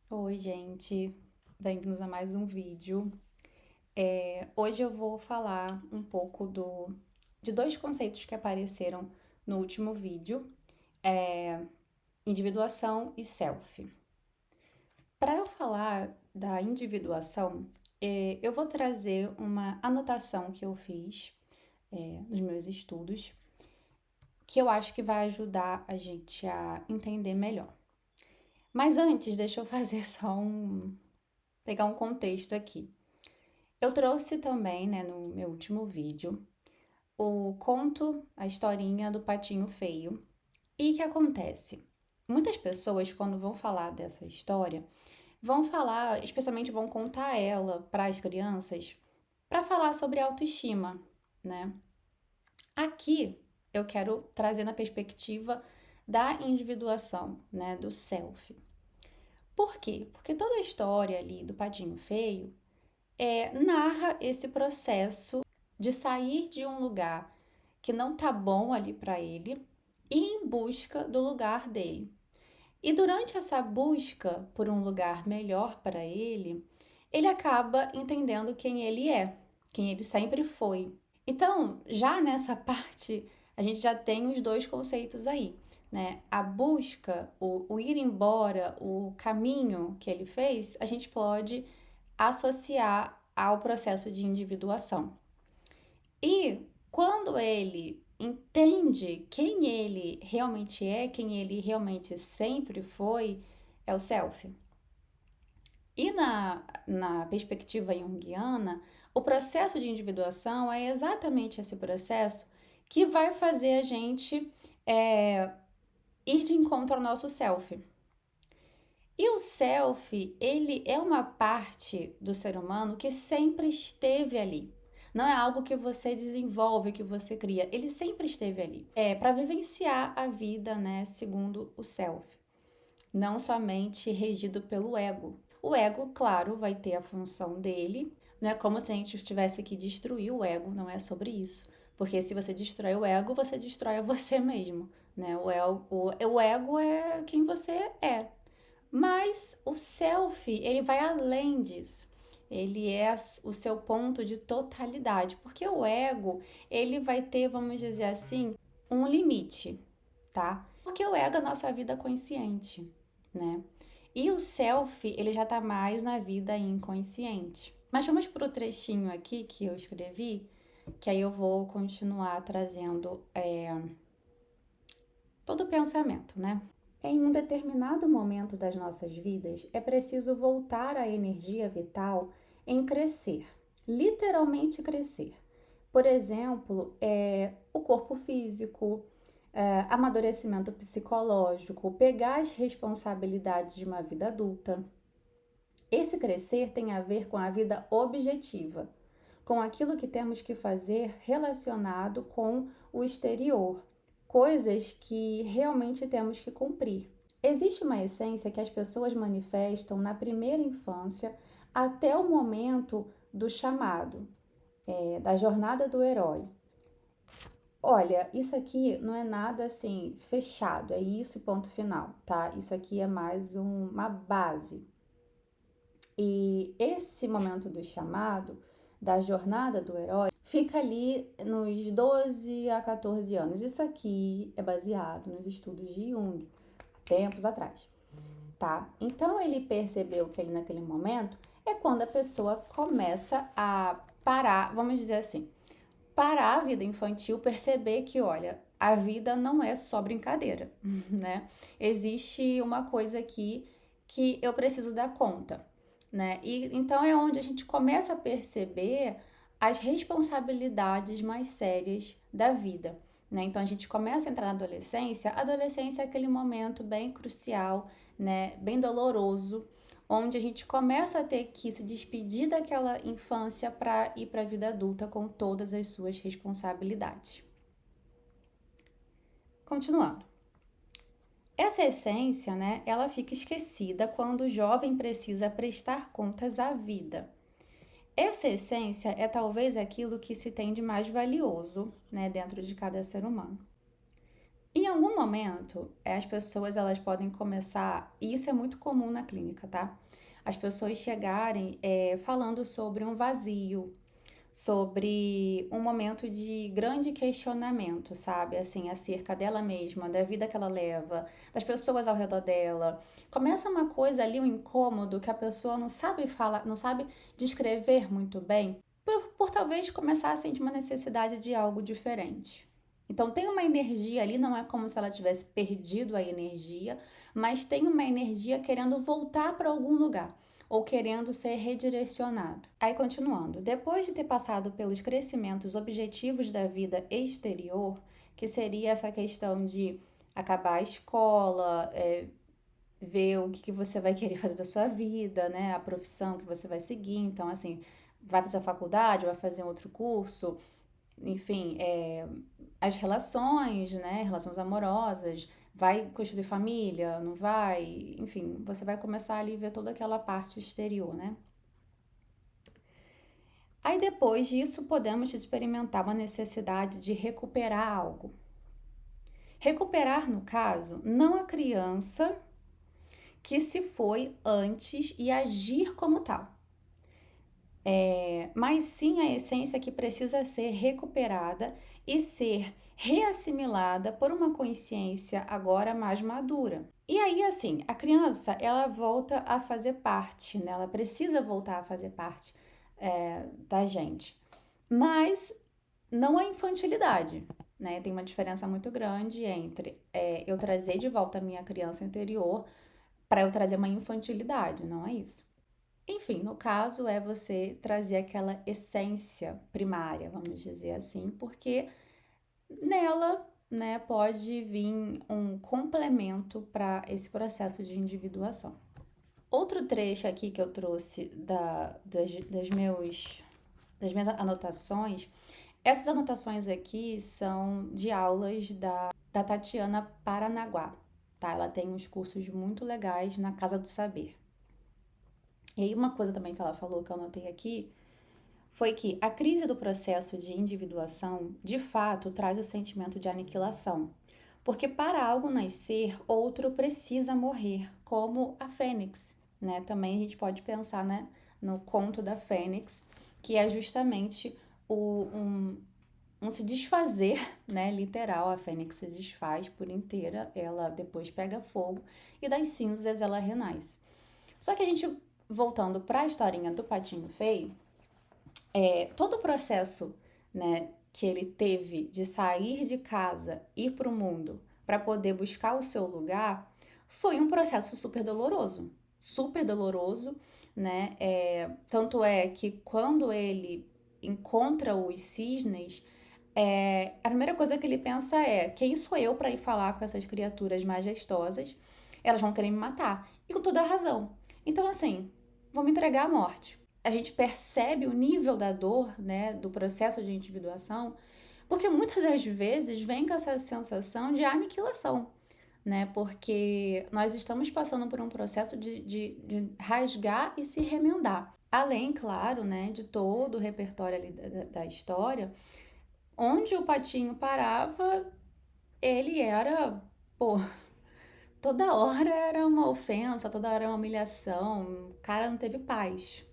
Oi, gente, bem-vindos a mais um vídeo. Hoje eu vou falar um pouco de dois conceitos que apareceram no último vídeo, individuação e self. Para eu falar da individuação, eu vou trazer uma anotação que eu fiz nos meus estudos, que eu acho que vai ajudar a gente a entender melhor. Mas antes, deixa eu fazer pegar um contexto aqui. Eu trouxe também, né, no meu último vídeo, o conto, a historinha do Patinho Feio. E o que acontece? Muitas pessoas, quando vão falar dessa história, vão falar, especialmente vão contar ela para as crianças, para falar sobre autoestima, né? Aqui eu quero trazer na perspectiva da individuação, né, do self. Por quê? Porque toda a história ali do Patinho Feio narra esse processo de sair de um lugar que não tá bom ali para ele e ir em busca do lugar dele. E durante essa busca por um lugar melhor para ele acaba entendendo quem ele é, quem ele sempre foi. Então, já nessa parte, a gente já tem os dois conceitos aí, né? A busca, o ir embora, o caminho que ele fez, a gente pode associar ao processo de individuação. E quando ele entende quem ele realmente é, quem ele realmente sempre foi, é o self. E na perspectiva junguiana, o processo de individuação é exatamente esse processo que vai fazer a gente é, ir de encontro ao nosso self. E o self, ele é uma parte do ser humano que sempre esteve ali. Não é algo que você desenvolve, que você cria. Ele sempre esteve ali. É para vivenciar a vida, né, segundo o self. Não somente regido pelo ego. O ego, claro, vai ter a função dele. Não é como se a gente tivesse que destruir o ego, não é sobre isso. Porque se você destrói o ego, você destrói você mesmo. Né? O ego é quem você é, mas o self, ele vai além disso. Ele é o seu ponto de totalidade, porque o ego, ele vai ter, vamos dizer assim, um limite, tá? Porque o ego é a nossa vida consciente, né? E o self, ele já tá mais na vida inconsciente. Mas vamos pro trechinho aqui que eu escrevi, que aí eu vou continuar trazendo todo o pensamento, né? Em um determinado momento das nossas vidas, é preciso voltar a energia vital em crescer, literalmente crescer. Por exemplo, o corpo físico, amadurecimento psicológico, pegar as responsabilidades de uma vida adulta. Esse crescer tem a ver com a vida objetiva, com aquilo que temos que fazer relacionado com o exterior, coisas que realmente temos que cumprir. Existe uma essência que as pessoas manifestam na primeira infância até o momento do chamado, da jornada do herói. Olha, isso aqui não é nada assim fechado, é isso, ponto final, tá? Isso aqui é mais uma base. E esse momento do chamado, da jornada do herói, fica ali nos 12 a 14 anos. Isso aqui é baseado nos estudos de Jung, tempos atrás, tá? Então ele percebeu que ali naquele momento é quando a pessoa começa a parar, vamos dizer assim, parar a vida infantil, perceber que, olha, a vida não é só brincadeira, né? Existe uma coisa aqui que eu preciso dar conta, né? E então é onde a gente começa a perceber as responsabilidades mais sérias da vida, né? Então a gente começa a entrar na adolescência. A adolescência é aquele momento bem crucial, né? Bem doloroso, onde a gente começa a ter que se despedir daquela infância para ir para a vida adulta com todas as suas responsabilidades. Continuando. Essa essência, né, ela fica esquecida quando o jovem precisa prestar contas à vida. Essa essência é talvez aquilo que se tem de mais valioso, né, dentro de cada ser humano. Em algum momento, as pessoas elas podem começar, e isso é muito comum na clínica, tá? As pessoas chegarem falando sobre um vazio, sobre um momento de grande questionamento, sabe? Assim, acerca dela mesma, da vida que ela leva, das pessoas ao redor dela. Começa uma coisa ali, um incômodo que a pessoa não sabe falar, não sabe descrever muito bem, por talvez começar a sentir uma necessidade de algo diferente. Então tem uma energia ali, não é como se ela tivesse perdido a energia, mas tem uma energia querendo voltar para algum lugar ou querendo ser redirecionado. Aí, continuando, depois de ter passado pelos crescimentos objetivos da vida exterior, que seria essa questão de acabar a escola, ver o que você vai querer fazer da sua vida, né? A profissão que você vai seguir. Então, assim, vai fazer a faculdade, vai fazer um outro curso, enfim, as relações, né? Relações amorosas, vai construir família, não vai? Enfim, você vai começar ali a ver toda aquela parte exterior, né? Aí depois disso, podemos experimentar uma necessidade de recuperar algo. Recuperar, no caso, não a criança que se foi antes e agir como tal, mas sim a essência que precisa ser recuperada e ser reassimilada por uma consciência agora mais madura. E aí, assim, a criança, ela volta a fazer parte, né? Ela precisa voltar a fazer parte da gente. Mas não a infantilidade, né? Tem uma diferença muito grande entre eu trazer de volta a minha criança interior para eu trazer uma infantilidade, não é isso. Enfim, no caso é você trazer aquela essência primária, vamos dizer assim, porque nela, né, pode vir um complemento para esse processo de individuação. Outro trecho aqui que eu trouxe das minhas anotações, essas anotações aqui são de aulas da Tatiana Paranaguá, tá? Ela tem uns cursos muito legais na Casa do Saber. E aí uma coisa também que ela falou que eu anotei aqui foi que a crise do processo de individuação, de fato, traz o sentimento de aniquilação. Porque para algo nascer, outro precisa morrer, como a fênix, né? Também a gente pode pensar, né, no conto da fênix, que é justamente um se desfazer, né, literal, a fênix se desfaz por inteira, ela depois pega fogo e das cinzas ela renasce. Só que a gente, voltando para a historinha do Patinho Feio, todo o processo, né, que ele teve de sair de casa, ir para o mundo, para poder buscar o seu lugar, foi um processo super doloroso, né? Tanto é que quando ele encontra os cisnes, a primeira coisa que ele pensa é: quem sou eu para ir falar com essas criaturas majestosas? Elas vão querer me matar. E com toda a razão. Então, assim, vou me entregar à morte. A gente percebe o nível da dor, né, do processo de individuação, porque muitas das vezes vem com essa sensação de aniquilação, né? Porque nós estamos passando por um processo de rasgar e se remendar. Além, claro, né, de todo o repertório ali da história, onde o patinho parava, ele era, pô, toda hora era uma ofensa, toda hora era uma humilhação, o cara não teve paz,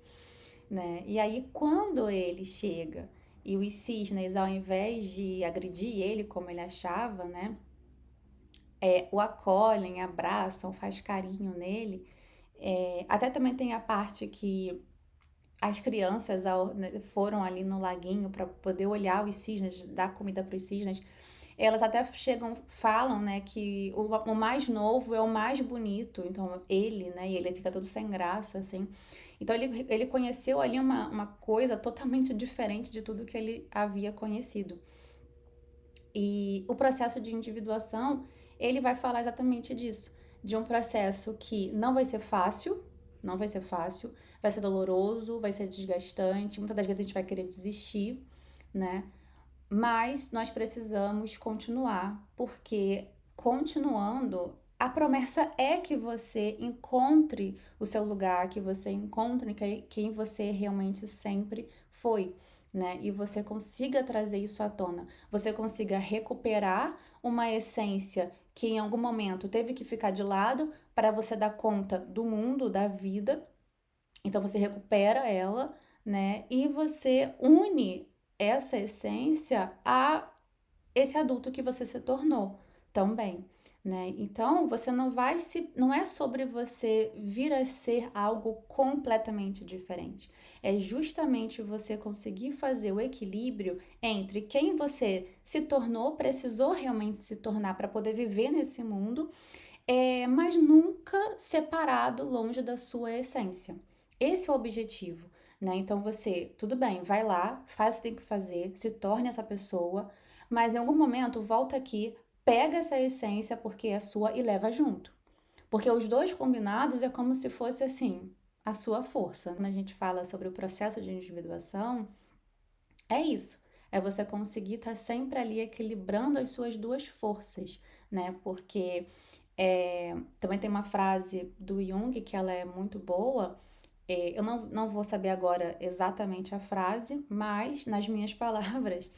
né? E aí, quando ele chega e os cisnes, ao invés de agredir ele como ele achava, né, o acolhem, abraçam, faz carinho nele. Até também tem a parte que as crianças foram ali no laguinho para poder olhar os cisnes, dar comida para os cisnes. Elas até chegam, falam, né, que o mais novo é o mais bonito, então ele, né, e ele fica todo sem graça, assim. Então ele conheceu ali uma coisa totalmente diferente de tudo que ele havia conhecido. E o processo de individuação, ele vai falar exatamente disso, de um processo que não vai ser fácil, não vai ser fácil, vai ser doloroso, vai ser desgastante, muitas das vezes a gente vai querer desistir, né? Mas nós precisamos continuar, porque continuando, a promessa é que você encontre o seu lugar, que você encontre quem você realmente sempre foi, né? E você consiga trazer isso à tona, você consiga recuperar uma essência que em algum momento teve que ficar de lado para você dar conta do mundo, da vida. Então você recupera ela, né? E você une essa essência a esse adulto que você se tornou também, né? Então, você não é sobre você vir a ser algo completamente diferente. É justamente você conseguir fazer o equilíbrio entre quem você se tornou, precisou realmente se tornar para poder viver nesse mundo, mas nunca separado, longe da sua essência. Esse é o objetivo, né? Então você, tudo bem, vai lá, faz o que tem que fazer, se torne essa pessoa, mas em algum momento volta aqui, pega essa essência porque é sua e leva junto. Porque os dois combinados é como se fosse assim, a sua força. Quando a gente fala sobre o processo de individuação, é isso. É você conseguir estar sempre ali equilibrando as suas duas forças, né? Porque também tem uma frase do Jung que ela é muito boa. Eu não vou saber agora exatamente a frase, mas nas minhas palavras,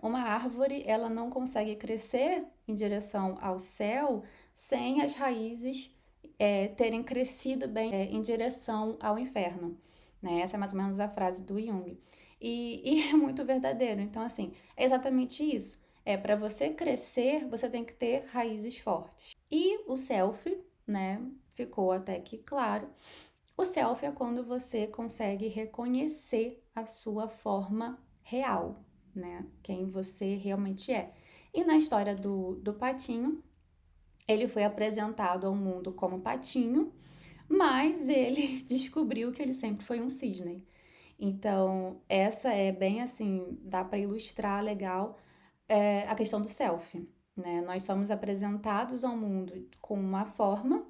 uma árvore ela não consegue crescer em direção ao céu sem as raízes terem crescido bem em direção ao inferno. Né? Essa é mais ou menos a frase do Jung. E é muito verdadeiro. Então, assim, é exatamente isso. Para você crescer, você tem que ter raízes fortes. E o self, né, ficou até que claro. O self é quando você consegue reconhecer a sua forma real, né? Quem você realmente é. E na história do patinho, ele foi apresentado ao mundo como patinho, mas ele descobriu que ele sempre foi um cisne. Então, essa é bem assim, dá para ilustrar legal a questão do self, né? Nós somos apresentados ao mundo com uma forma,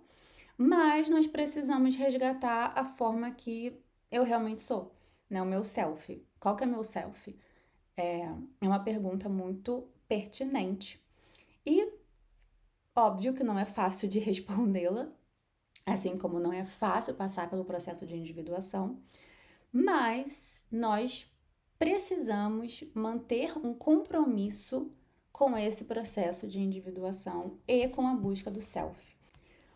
mas nós precisamos resgatar a forma que eu realmente sou, né? O meu self. Qual que é meu self? É uma pergunta muito pertinente. E óbvio que não é fácil de respondê-la, assim como não é fácil passar pelo processo de individuação, mas nós precisamos manter um compromisso com esse processo de individuação e com a busca do self.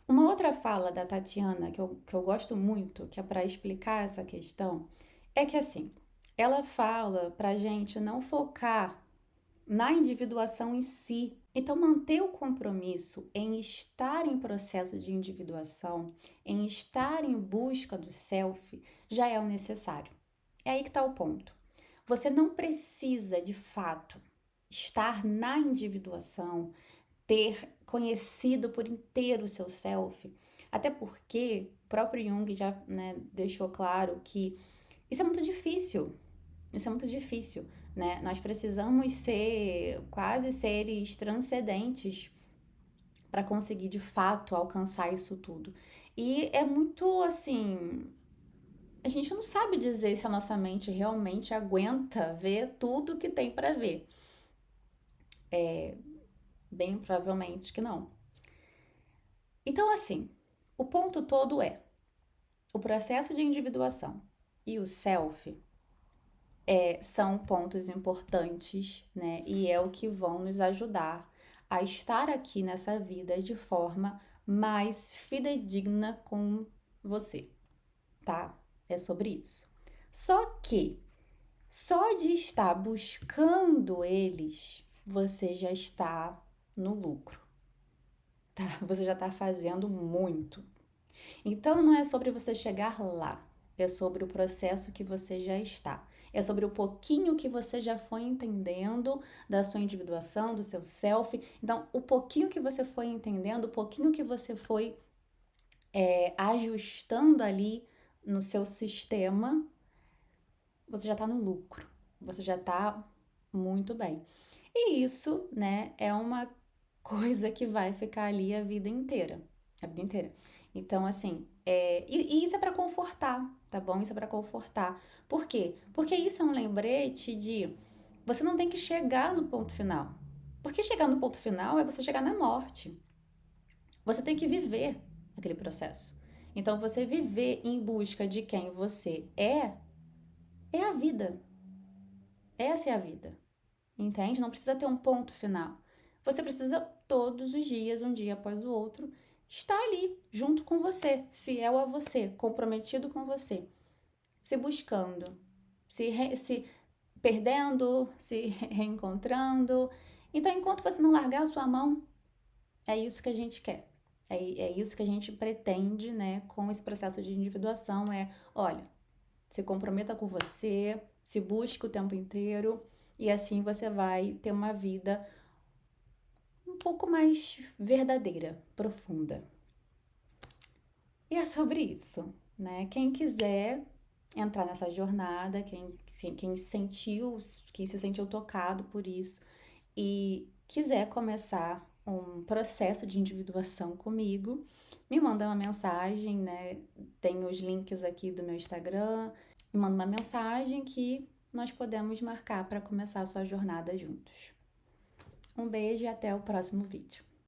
Uma outra fala da Tatiana que eu gosto muito, que é para explicar essa questão, é que assim, ela fala para a gente não focar na individuação em si. Então, manter o compromisso em estar em processo de individuação, em estar em busca do self, já é o necessário. É aí que está o ponto. Você não precisa, de fato, estar na individuação, ter conhecido por inteiro o seu self, até porque o próprio Jung já, né, deixou claro que isso é muito difícil. Isso é muito difícil, né? Nós precisamos ser quase seres transcendentes para conseguir de fato alcançar isso tudo. E é muito assim, a gente não sabe dizer se a nossa mente realmente aguenta ver tudo que tem para ver. Bem provavelmente que não. Então, assim, o ponto todo é o processo de individuação e o self são pontos importantes, né? E é o que vão nos ajudar a estar aqui nessa vida de forma mais fidedigna com você, tá? É sobre isso. Só que só de estar buscando eles, você já está no lucro, tá? Você já está fazendo muito. Então não é sobre você chegar lá, é sobre o processo que você já está. É sobre o pouquinho que você já foi entendendo da sua individuação, do seu self. Então, o pouquinho que você foi entendendo, o pouquinho que você foi ajustando ali no seu sistema, você já está no lucro. Você já está muito bem. E isso, né, é uma coisa que vai ficar ali a vida inteira. A vida inteira. Então, assim, e isso é para confortar, tá bom? Isso é para confortar. Por quê? Porque isso é um lembrete de você não tem que chegar no ponto final. Porque chegar no ponto final é você chegar na morte. Você tem que viver aquele processo. Então, você viver em busca de quem você é a vida. Essa é a vida. Entende? Não precisa ter um ponto final. Você precisa todos os dias, um dia após o outro, estar ali, junto com você, fiel a você, comprometido com você, se buscando, se perdendo, se reencontrando. Então, enquanto você não largar a sua mão, é isso que a gente quer. É isso que a gente pretende, né, com esse processo de individuação, olha, se comprometa com você, se busque o tempo inteiro, e assim você vai ter uma vida um pouco mais verdadeira, profunda. E é sobre isso, né? Quem quiser entrar nessa jornada, quem se sentiu tocado por isso e quiser começar um processo de individuação comigo, me manda uma mensagem, né? Tem os links aqui do meu Instagram. Me manda uma mensagem que nós podemos marcar para começar a sua jornada juntos. Um beijo e até o próximo vídeo.